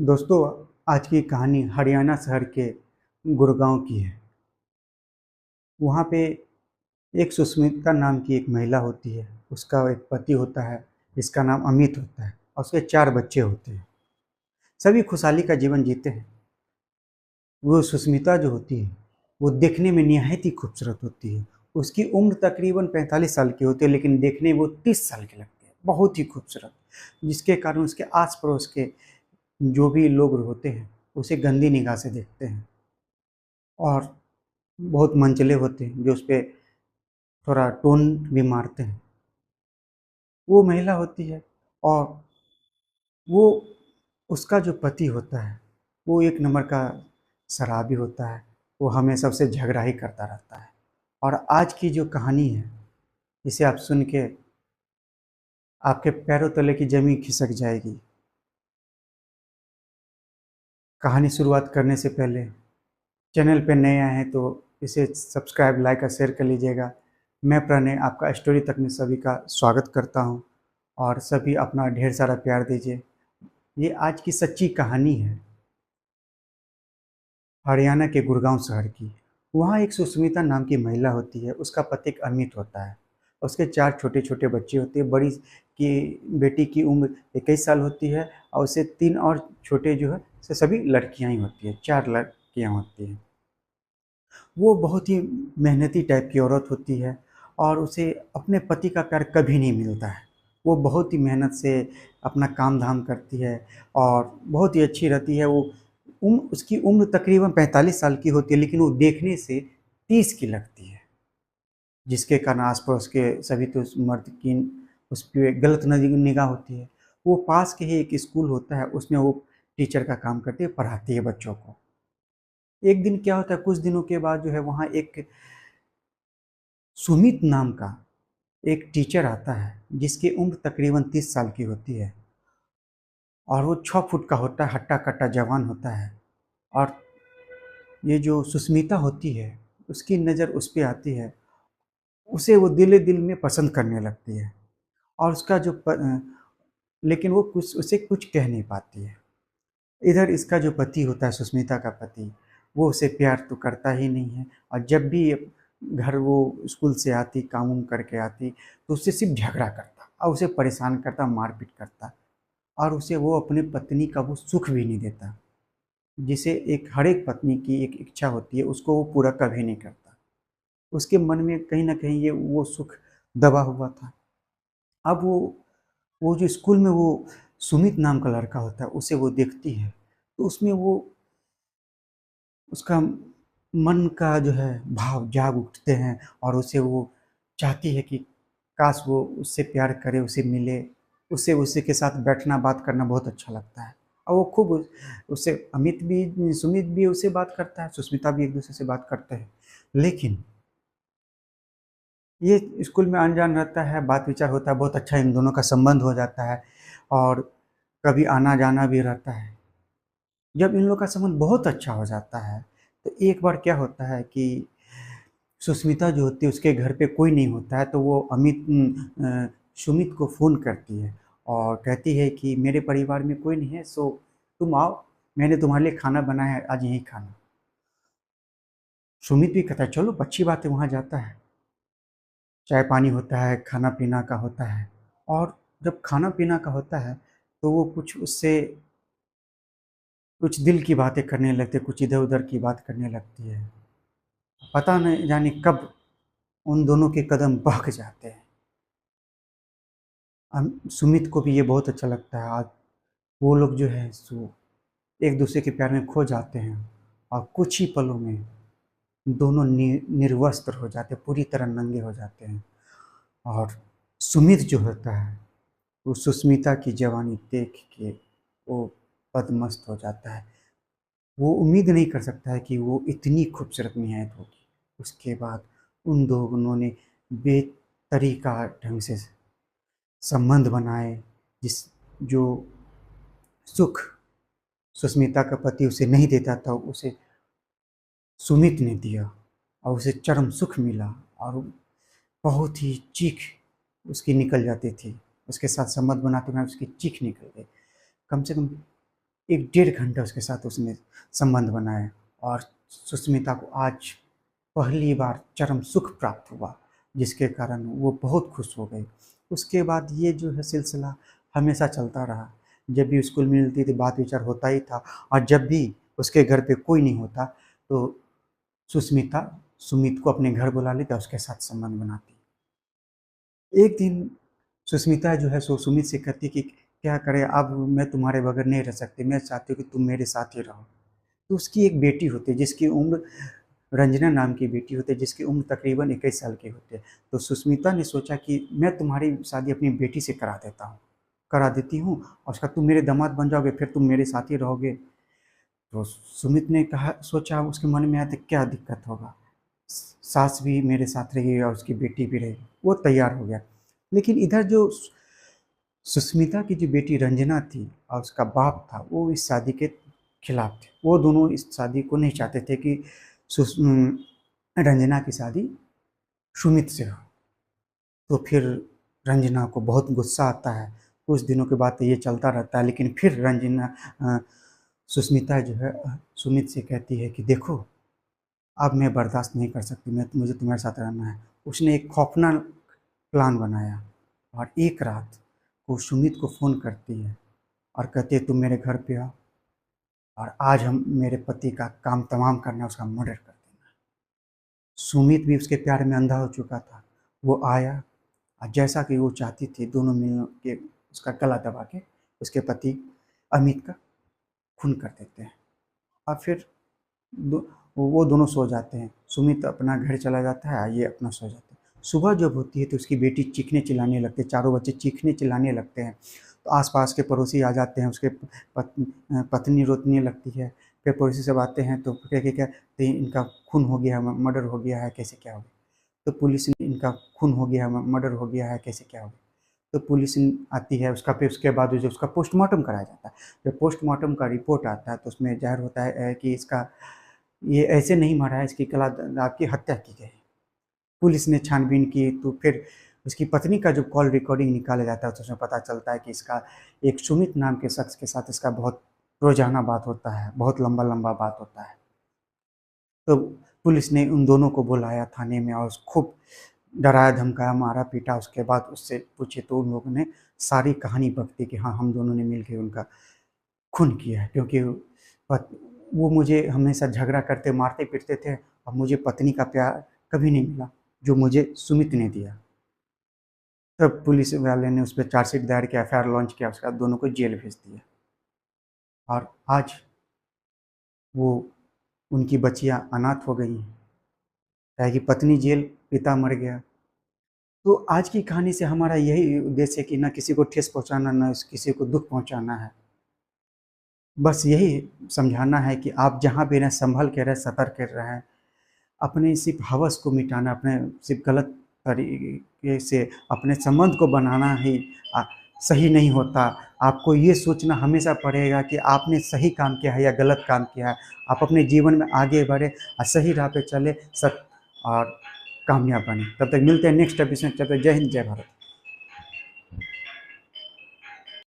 दोस्तों, आज की कहानी हरियाणा शहर के गुड़गांव की है। वहाँ पे एक सुष्मिता नाम की एक महिला होती है। उसका एक पति होता है जिसका नाम अमित होता है और उसके 4 बच्चे होते हैं। सभी खुशहाली का जीवन जीते हैं। वो सुष्मिता जो होती है वो देखने में निहायत ही खूबसूरत होती है। उसकी उम्र तकरीबन 45 साल की होती है, लेकिन देखने में वो 30 साल की लगती है। बहुत ही खूबसूरत, जिसके कारण उसके आस पड़ोस के जो भी लोग होते हैं उसे गंदी निगाह से देखते हैं और बहुत मनचले होते हैं जो उस पे थोड़ा टोन भी मारते हैं। वो महिला होती है और वो उसका जो पति होता है वो एक नंबर का शराबी होता है। वो हमेशा सबसे झगड़ा ही करता रहता है। और आज की जो कहानी है इसे आप सुन के आपके पैरों तले की जमीन खिसक जाएगी। कहानी शुरुआत करने से पहले चैनल पे नए आए हैं तो इसे सब्सक्राइब लाइक और शेयर कर लीजिएगा। मैं प्रणय आपका स्टोरी तक में सभी का स्वागत करता हूँ और सभी अपना ढेर सारा प्यार दीजिए। ये आज की सच्ची कहानी है हरियाणा के गुड़गांव शहर की। वहाँ एक सुष्मिता नाम की महिला होती है। उसका पति एक अमित होता है। उसके 4 छोटे छोटे बच्चे होते हैं। बड़ी की बेटी की उम्र 21 साल होती है और उसे 3 और छोटे जो है से सभी लड़कियां ही होती है। 4 लड़कियां होती हैं। वो बहुत ही मेहनती टाइप की औरत होती है और उसे अपने पति का प्यार कभी नहीं मिलता है। वो बहुत ही मेहनत से अपना काम धाम करती है और बहुत ही अच्छी रहती है। वो उसकी उम्र तकरीबन 45 साल की होती है, लेकिन वो देखने से 30 की लगती है, जिसके कारण आस पड़ोस के सभी तो उस मर्द की उस पर गलत निगाह होती है। वो पास के ही एक स्कूल होता है, उसमें वो टीचर का काम करती है, पढ़ाती है बच्चों को। एक दिन क्या होता है, कुछ दिनों के बाद जो है वहाँ एक सुमित नाम का एक टीचर आता है जिसकी उम्र तकरीबन 30 साल की होती है और वो 6 फुट का होता है, हट्टा कट्टा जवान होता है। और ये जो सुष्मिता होती है उसकी नज़र उस पे आती है। उसे वो दिल दिल में पसंद करने लगती है और उसका जो लेकिन वो कुछ उसे कुछ कह नहीं पाती है। इधर इसका जो पति होता है, सुष्मिता का पति, वो उसे प्यार तो करता ही नहीं है। और जब भी घर वो स्कूल से आती, काम वाम करके आती, तो उससे सिर्फ झगड़ा करता और उसे परेशान करता, मारपीट करता। और उसे वो अपने पत्नी का वो सुख भी नहीं देता, जिसे एक हर एक पत्नी की एक इच्छा होती है, उसको वो पूरा कभी नहीं करता। उसके मन में कहीं ना कहीं ये वो सुख दबा हुआ था। अब वो जो स्कूल में वो सुमित नाम का लड़का होता है उसे वो देखती है, तो उसमें वो उसका मन का जो है भाव जाग उठते हैं और उसे वो चाहती है कि काश वो उससे प्यार करे, उसे मिले। उससे उसी के साथ बैठना बात करना बहुत अच्छा लगता है। और वो खूब उससे अमित भी सुमित भी उससे बात करता है, सुष्मिता भी एक दूसरे से बात करते हैं। लेकिन ये स्कूल में अनजान रहता है, बात विचार होता है, बहुत अच्छा इन दोनों का संबंध हो जाता है और कभी आना जाना भी रहता है। जब इन लोग का संबंध बहुत अच्छा हो जाता है तो एक बार क्या होता है कि सुष्मिता जो होती है उसके घर पे कोई नहीं होता है, तो वो सुमित को फ़ोन करती है और कहती है कि मेरे परिवार में कोई नहीं है, सो तुम आओ, मैंने तुम्हारे लिए खाना बनाया है, आज यहीं खाना। सुमित भी कहता है चलो अच्छी बात है, वहाँ जाता है। चाय पानी होता है, खाना पीना का होता है। और जब खाना पीना का होता है तो वो कुछ उससे कुछ दिल की बातें करने लगते, कुछ इधर उधर की बात करने लगती है। पता नहीं जाने कब उन दोनों के कदम बहक जाते हैं। सुमित को भी ये बहुत अच्छा लगता है। आज वो लोग जो है सो एक दूसरे के प्यार में खो जाते हैं और कुछ ही पलों में दोनों निर्वस्त्र हो जाते हैं, पूरी तरह नंगे हो जाते हैं। और सुमित जो होता है वो सुष्मिता की जवानी देख के वो पदमस्त हो जाता है। वो उम्मीद नहीं कर सकता है कि वो इतनी खूबसूरत निहायत होगी। उसके बाद उन दोनों ने बेतरीका ढंग से संबंध बनाए, जिस जो सुख सुष्मिता का पति उसे नहीं देता था उसे सुमित ने दिया और उसे चरम सुख मिला। और बहुत ही चीख उसकी निकल जाती थी। उसके साथ संबंध बनाते बनाते उसकी चीख निकल गई। कम से कम एक डेढ़ घंटा उसके साथ उसने संबंध बनाया और सुष्मिता को आज पहली बार चरम सुख प्राप्त हुआ, जिसके कारण वो बहुत खुश हो गई। उसके बाद ये जो है सिलसिला हमेशा चलता रहा। जब भी स्कूल में मिलती थी बात विचार होता ही था, और जब भी उसके घर पे कोई नहीं होता तो सुष्मिता सुमित को अपने घर बुला लेता, उसके साथ संबंध बनाती। एक दिन सुष्मिता जो है सो सुमित से कहती कि क्या करें, अब मैं तुम्हारे बगैर नहीं रह सकती, मैं चाहती हूँ कि तुम मेरे साथ ही रहो। तो उसकी एक बेटी होती है जिसकी उम्र रंजना नाम की बेटी होती है, जिसकी उम्र तकरीबन 21 साल की होती है। तो सुष्मिता ने सोचा कि मैं तुम्हारी शादी अपनी बेटी से करा देती हूँ, और उसका तुम मेरे दामाद बन जाओगे, फिर तुम मेरे साथ ही रहोगे। तो सुमित ने कहा, सोचा उसके मन में आया तो क्या दिक्कत होगा, सास भी मेरे साथ रहेगी और उसकी बेटी भी रहेगी। वो तैयार हो गया। लेकिन इधर जो सुष्मिता की जो बेटी रंजना थी और उसका बाप था, वो इस शादी के खिलाफ थे। वो दोनों इस शादी को नहीं चाहते थे कि रंजना की शादी सुमित से हो। तो फिर रंजना को बहुत गुस्सा आता है। कुछ दिनों के बाद तो ये चलता रहता है, लेकिन फिर रंजना सुष्मिता जो है सुमित से कहती है कि देखो, अब मैं बर्दाश्त नहीं कर सकती, मुझे तुम्हारे साथ रहना है। उसने एक खौफनाक प्लान बनाया और एक रात वो सुमित को फ़ोन करती है और कहती है तुम मेरे घर पे आओ, और आज हम मेरे पति का काम तमाम करना है, उसका मर्डर कर देना। सुमित भी उसके प्यार में अंधा हो चुका था। वो आया और जैसा कि वो चाहती थी, दोनों मिल के उसका गला दबा के उसके पति अमित का खून कर देते हैं। और फिर वो दोनों सो जाते हैं। सुमित अपना घर चला जाता है, ये अपना सो जाते हैं। सुबह जब होती है तो उसकी बेटी चीखने चिल्लाने लगती है, चारों बच्चे चीखने चिल्लाने लगते हैं। तो आसपास के पड़ोसी आ जाते हैं, उसके पत्नी रोने लगती है। फिर पड़ोसी सब आते हैं तो क्या तो इनका खून हो गया है, मर्डर हो गया है, कैसे क्या हो गया। तो पुलिस ने इनका खून हो गया है, मर्डर हो गया है, कैसे क्या हो गया। तो पुलिस आती है, फिर उसके बाद जो उसका पोस्टमार्टम कराया जाता है। जब पोस्टमार्टम का रिपोर्ट आता है तो उसमें ज़ाहिर होता है कि इसका ये ऐसे नहीं मरा है, इसकी गला दाब के हत्या की गई। पुलिस ने छानबीन की तो फिर उसकी पत्नी का जो कॉल रिकॉर्डिंग निकाला जाता है तो उसमें पता चलता है कि इसका एक सुमित नाम के शख्स के साथ इसका बहुत रोज़ाना बात होता है, बहुत लंबा बात होता है। तो पुलिस ने उन दोनों को बुलाया थाने में और खूब डराया धमकाया, मारा पीटा। उसके बाद उससे पूछे तो उन लोगों ने सारी कहानी बक दी कि हाँ, हम दोनों ने मिलके उनका खून किया है, क्योंकि वो मुझे हमेशा झगड़ा करते मारते पीटते थे और मुझे पत्नी का प्यार कभी नहीं मिला जो मुझे सुमित ने दिया। तब पुलिस वाले ने उस पर चार्जशीट दायर किया, एफआईआर लॉन्च किया, उसके बाद दोनों को जेल भेज दिया। और आज वो उनकी बच्चियां अनाथ हो गई हैं, चाहे कि पत्नी जेल, पिता मर गया। तो आज की कहानी से हमारा यही उद्देश्य है कि ना किसी को ठेस पहुंचाना, ना किसी को दुख पहुंचाना है। बस यही समझाना है कि आप जहाँ भी रहें संभल के रहें, सतर्क रहें। अपने सिर्फ हवस को मिटाना, अपने सिर्फ गलत तरीके से अपने संबंध को बनाना ही सही नहीं होता। आपको ये सोचना हमेशा पड़ेगा कि आपने सही काम किया है या गलत काम किया है। आप अपने जीवन में आगे बढ़े और सही राह पे चले, और कामयाब बने। तब तक मिलते हैं नेक्स्ट एपिसोड। तब तक जय हिंद, जय भारत।